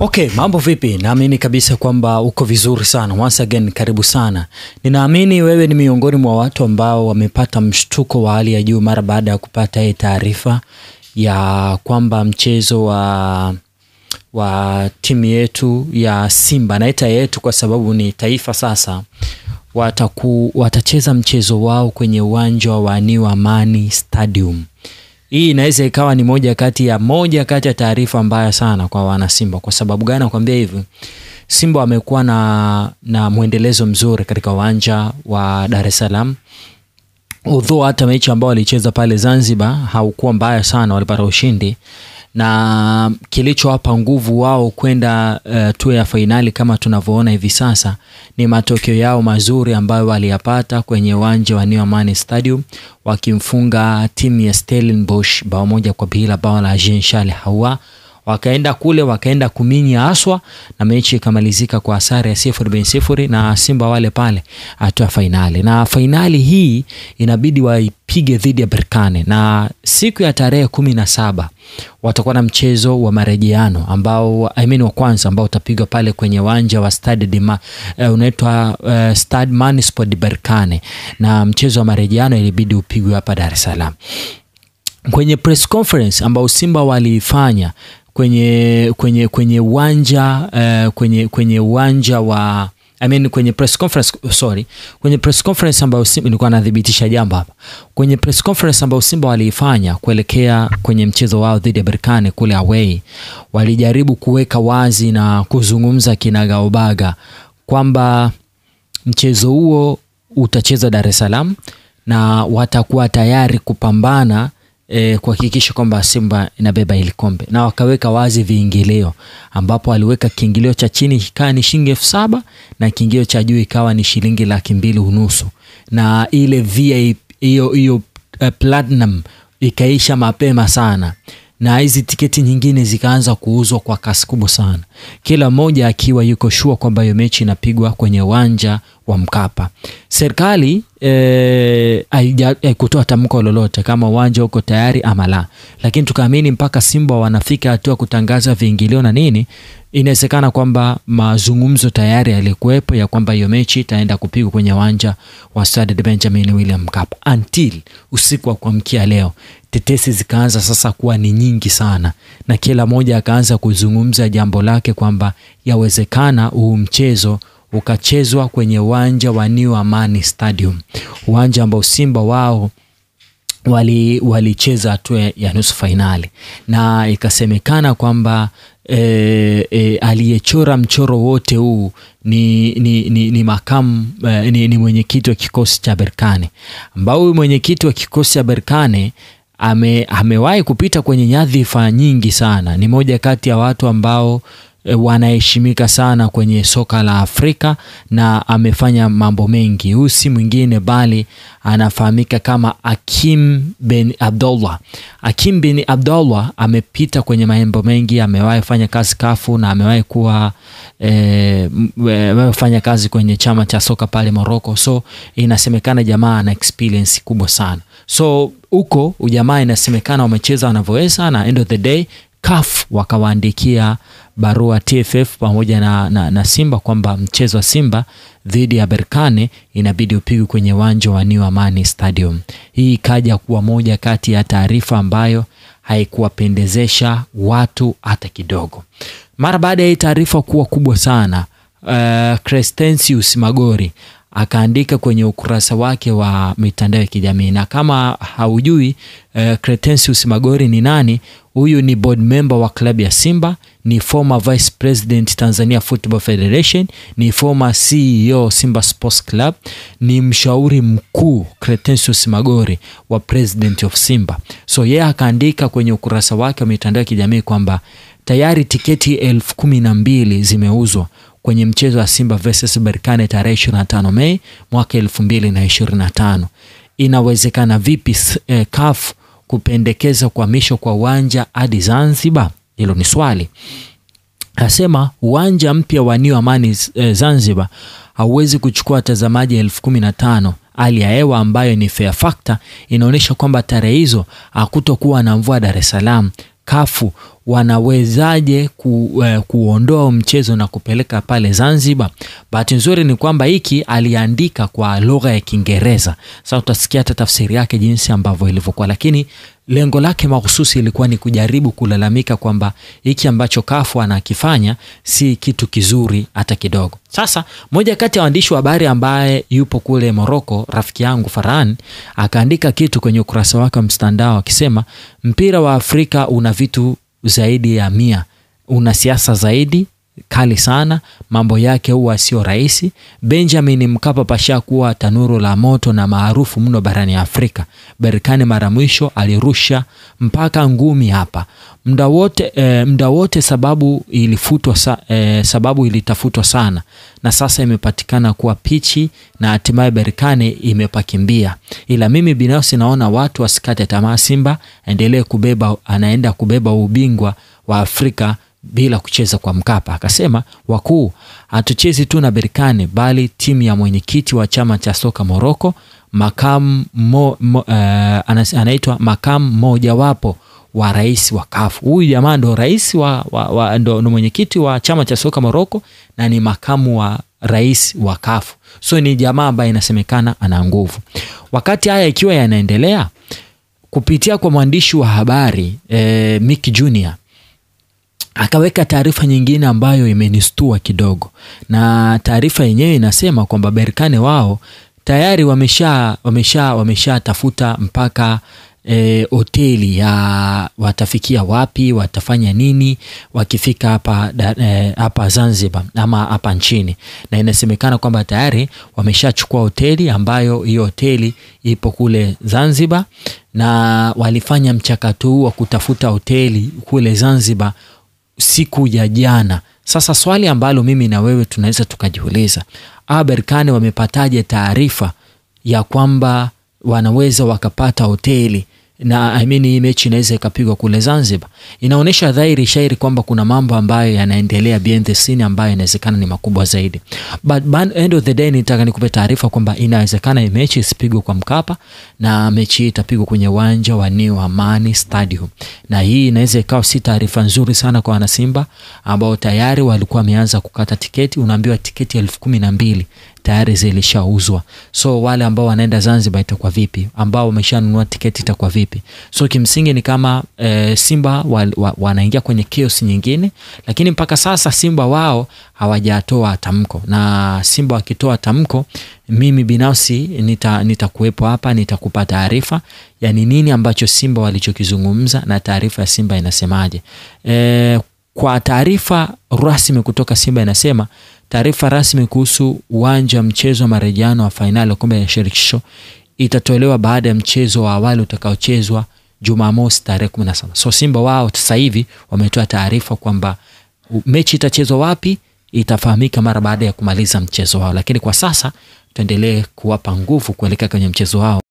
Okay, mambo vipi? Naamini kabisa kwamba uko vizuri sana. Once again, karibu sana. Ninaamini wewe ni miongoni mwa watu ambao wamepata mshtuko wa hali ya juu mara baada ya kupata hii taarifa ya kwamba mchezo wa timu yetu ya Simba, naita yetu kwa sababu ni taifa sasa, watacheza mchezo wao kwenye uwanja wa New Amani Stadium. Hii inaweza ikawa ni moja kati ya taarifa mbaya sana kwa wana Simba. Kwa sababu gani nakwambia hivi? Simba wamekuwa na muendelezo mzuri katika uwanja wa Dar es Salaam. Although hata mechi ambao walicheza pale Zanzibar haukuwa mbaya sana, walipata ushindi. Na kilichowapa nguvu wao kwenda hatua ya finali kama tunavyoona hivi sasa ni matokeo yao mazuri ambayo waliyapata kwenye uwanja wa New Amani Stadium, wakimfunga timu ya Stellenbosch bao 1-0, bao la Jean Charles Ahoua. Wakaenda kule, wakaenda kuminya Aswa, na mechi ikamalizika kwa sare ya 0-0 na Simba wale pale hatua finali. Na finali hii inabidi waipige dhidi ya Berkane, na siku ya tarehe 17 watakuwa na mchezo wa marejeano ambao wa kwanza ambao utapigwa pale kwenye uwanja wa unaitwa Stade Municipal de Berkane, na mchezo wa marejeano ilibidi upigwe hapa Dar es Salaam. Kwenye press conference ambao Simba walifanya kwenye uwanja wa kwenye press conference ambayo Simba nilikuwa nadhibitisha jambo hapa. Kwenye press conference ambayo Simba waliifanya kuelekea kwenye mchezo wao dhidi ya Berkane kule away, walijaribu kuweka wazi na kuzungumza kinagaubaga kwamba mchezo huo utacheza Dar es Salaam na watakuwa tayari kupambana kuhakikisha kwamba Simba inabeba ile kombe. Na wakaweka wazi viingilio, ambapo aliweka kiingilio cha chini ikawa ni shilingi 7,000 na kiingilio cha juu ikawa ni shilingi 250,000, na ile VIP hiyo platinum ikaisha mapema sana, na hizi tiketi nyingine zikaanza kuuzwa kwa kasi kubwa sana, kila mmoja akiwa yuko sure kwamba hiyo mechi inapigwa kwenye uwanja wa Mkapa. Serikali haikutoa tamko lolote kama uwanja uko tayari ama la, lakini tukaamini mpaka Simba wanafika hatua kutangaza viingilio na nini, inawezekana kwamba mazungumzo tayari yalikuwepo ya kwamba hiyo mechi itaenda kupigwa kwenye uwanja wa Stade Benjamin William Mkapa. Until usiku wa kuamkia leo, tetesi zikaanza sasa kuwa ni nyingi sana, na kila moja akaanza kuzungumza jambo lake kwamba yawezekana huu mchezo ukachezwa kwenye uwanja wa New Amani Stadium, uwanja ambao Simba wao walicheza hatua ya nusu finali. Na ikasemekana kwamba aliyechora mchoro wote huu ni makamu ni mwenyekiti wa kikosi cha Berkane, ambao huyu mwenyekiti wa kikosi cha Berkane amewahi kupita kwenye nyadhifa nyingi sana. Ni moja kati ya watu ambao wanaheshimika sana kwenye soka la Afrika, na amefanya mambo mengi. Huyu si mwingine bali anafahamika kama Hakim bin Abdullah. Hakim bin Abdullah amepita kwenye mambo mengi, amewahi fanya kazi kafu, na amewahi kuwa fanya kazi kwenye chama cha soka pale Morocco. So inasemekana jamaa ana experience kubwa sana. So huko ujamaa inasemekana wamecheza wanavyoweza, na end of the day CAF wakawaandikia barua TFF pamoja na Simba kwamba mchezo wa Simba dhidi ya Berkane inabidi upigwe kwenye uwanja wa New Amani Stadium. Hii ikaja kuwa moja kati ya taarifa ambayo haikuwapendezesha watu hata kidogo. Mara baada ya hii taarifa kuwa kubwa sana, Crescensius Magori akaandika kwenye ukurasa wake wa mitandao ya kijamii. Na kama haujui Crescensius Magori ni nani, huyu ni board member wa klabu ya Simba, ni former vice president Tanzania Football Federation, ni former CEO Simba Sports Club, ni mshauri mkuu Crescensius Magori wa president of Simba. So yeye akaandika kwenye ukurasa wake wa mitandao ya kijamii kwamba tayari tiketi 12,000 zimeuzwa kwenye mchezo wa Simba versus Berkane tarehe 25 Mei mwaka 2025. Inawezekana vipi CAF kupendekeza kuhamishwa kwa uwanja hadi Zanzibar? Hilo ni swali. Asema uwanja mpya wa New Amani Zanzibar hauwezi kuchukua watazamaji 15,000. Hali ya hewa ambayo ni fair factor inaonyesha kwamba tarehe hizo hakutokuwa na mvua Dar es Salaam. kafu wanawezaje kuondoa mchezo na kupeleka pale Zanzibar. Bahati nzuri ni kwamba hiki aliandika kwa lugha ya Kiingereza. Sasa utasikia hata tafsiri yake jinsi ambavyo ilivyokuwa, lakini lengo lake mahususi ilikuwa ni kujaribu kulalamika kwamba hiki ambacho kafu anakifanya si kitu kizuri hata kidogo. Sasa moja kati ya waandishi wa habari ambaye yupo kule Morocco, rafiki yangu Farhan, akaandika kitu kwenye ukurasa wake wa mtandao akisema mpira wa Afrika una vitu zaidi ya 100, una siasa zaidi kali sana, mambo yake huwa sio rahisi. Benjamin Mkapa pasha kuwa tanuru la moto na maarufu mno barani Afrika. Berkane mara mwisho alirusha mpaka ngumi hapa. Muda wote sababu ilitafutwa sana na sasa imepatikana kuwa pichi na hatimaye Berkane imepakimbia. Ila mimi binafsi naona watu wasikate tamaa, Simba anaenda kubeba ubingwa wa Afrika bila kucheza kwa Mkapa. Akasema wakuu, hatuchezi tu na Berkane bali timu ya mwenyekiti wa chama cha soka Morocco, anaitwa makamu moja wapo wa rais wa kafu. Huyu jamaa ndo rais ndo mwenyekiti wa chama cha soka Morocco na ni makamu wa rais wa kafu. So ni jamaa ambaye inasemekana ana nguvu. Wakati haya ikiwa yanaendelea, kupitia kwa mwandishi wa habari Mick Junior akaweka taarifa nyingine ambayo imenistua kidogo, na taarifa yenyewe inasema kwamba Berkane wao tayari wamesha tafuta mpaka hoteli ya watafikia wapi, watafanya nini wakifika hapa Zanzibar ama hapa nchini. Na inasemekana kwamba tayari wameshachukua hoteli ambayo hiyo hoteli ipo kule Zanzibar, na walifanya mchakato huu wa kutafuta hoteli kule Zanzibar siku ya jana. Sasa swali ambalo mimi na wewe tunaweza tukajiuliza, Berkane wamepataje taarifa ya kwamba wanaweza wakapata hoteli na hii mechi inaweza ikapigwa kule Zanzibar? Inaonesha dhahiri shairi kwamba kuna mambo ambayo yanaendelea behind the scene ambayo inawezekana ni makubwa zaidi. But end of the day nitaka nikupe taarifa kwamba inawezekana mechi isipigwe kwa Mkapa na mechi itapigwa kwenye uwanja wa New Amani Stadium. Na hii inaweza ikawa si taarifa nzuri sana kwa wanasimba ambao tayari walikuwa wameanza kukata tiketi. Unaambiwa tiketi 12,000 tayari zilishauzwa. So wale ambao wanaenda Zanzibar itakuwa vipi? Ambao wameshanunua tiketi itakuwa vipi? So kimsingi ni kama Simba wanaingia kwenye chaos nyingine, lakini mpaka sasa Simba wao hawajatoa tamko. Na Simba wakitoa tamko, mimi binafsi nitakuwepo hapa, nitakupa taarifa yani nini ambacho Simba walichokizungumza na taarifa ya Simba inasemaje. Kwa taarifa rasmi kutoka Simba inasema taarifa rasmi kuhusu uwanja mchezo wa marejano wa finali ya kombe la shirikisho itatolewa baada ya mchezo wa awali utakaochezwa Jumamosi tarehe 17. So Simba wao sasa hivi wametoa taarifa kwamba mechi itachezwa wapi itafahamika mara baada ya kumaliza mchezo wao, lakini kwa sasa tuendelee kuwapa nguvu kuelekea kwenye mchezo wao.